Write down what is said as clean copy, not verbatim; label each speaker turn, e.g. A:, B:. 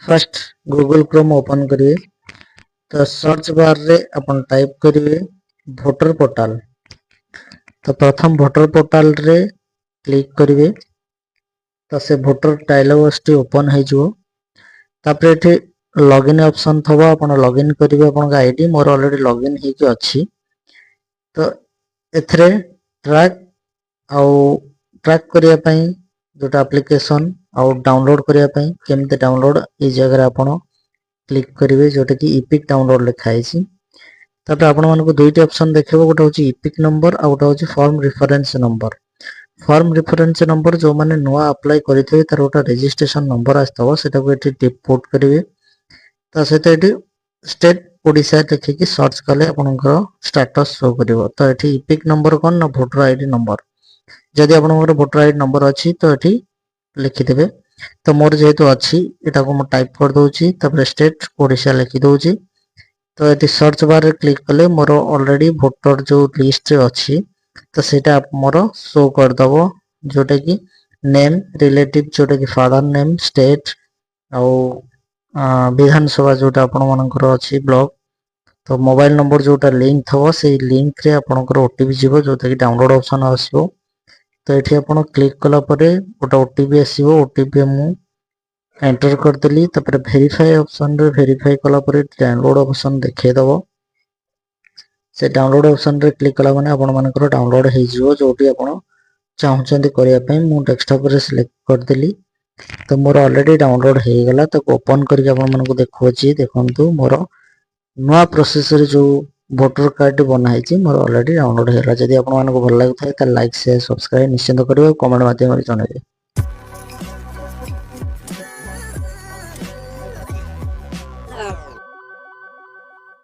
A: First Google Chrome open करिए तो search bar रे अपन टाइप करिए भोटर पोर्टल। तो प्रथम भोटर पोर्टल रे क्लिक करिए तो से भोटर डायलॉग बॉक्स ओपन हो जो तापर एठी लॉगिन ऑप्शन थबो अपन लॉगिन करिवे अपन आईडी मोर ऑलरेडी लॉगिन हे कि अछि। तो एथरे ट्रैक आउ ट्रैक करिया पई जोटा एप्लीकेशन आउ डाउनलोड करिया पई केमते डाउनलोड ए जगह आपण क्लिक करिवे जोटा कि इपिक डाउनलोड लिखा है। तब आपण मानको दुईटी ऑप्शन देखिबो गोटे होची इपिक नंबर आ गोटे होची form reference number. Form reference number जो माने नुआ अप्लाई करिथे तार गोटे रजिस्ट्रेशन नंबर आस्तबो सेटा को एठी टिपुट करिवे ता सेटा एठी स्टेट ओडिसा लिखि कि सर्च कले आपनकर स्टेटस शो करिवो। तो एठी इपिक नंबर कोन ना वोटर आईडी नंबर जदि आपनकर वोटर आईडी नंबर अछि तो एठी लिखि देबे। तो मोर जेहेतु अछि एटा को म टाइप कर दोछि तब स्टेट ओडिसा लिखि दोछि। तो ये सर्च बार रे क्लिक कले मोर ऑलरेडी वोटर जो लिस्ट रे अछि तो सेटा मोर शो कर दबो जोटा कि नेम रिलेटिव जोटा कि फादर नेम स्टेट आउ विधानसभा जोटा आपण मानकर अछि ब्लॉक। तो मोबाइल नंबर जोटा लिंक थबो से लिंक रे आपनकर ओटीपी जीवो जोटा कि डाउनलोड ऑप्शन आसीबो। तो एठी आपण क्लिक कला परे गोटा ओटीपी आसीबो ओटीपी मु एंटर कर देली तापर वेरीफाई ऑप्शन रे वेरीफाई कला परे डाउनलोड ऑप्शन देखे दबो। से डाउनलोड ऑप्शन रे क्लिक कला माने आपण मानकर डाउनलोड हे जिवो जोटी आपण चाहउचंदी करिया पई मु डेस्कटॉप रे सिलेक्ट कर देली। तो मोर ऑलरेडी डाउनलोड हे गला तो ओपन करके आपण मानको देखौची देखंतु मोर नुआ प्रोसेस रे जो वोटर कार्ड बना है मोर ऑलरेडी डाउनलोड हेला। जदि आपण मानको भल लागथाय त लाइक शेयर सब्सक्राइब निश्चित करिवे कमेंट माध्यम रे जणाइबे।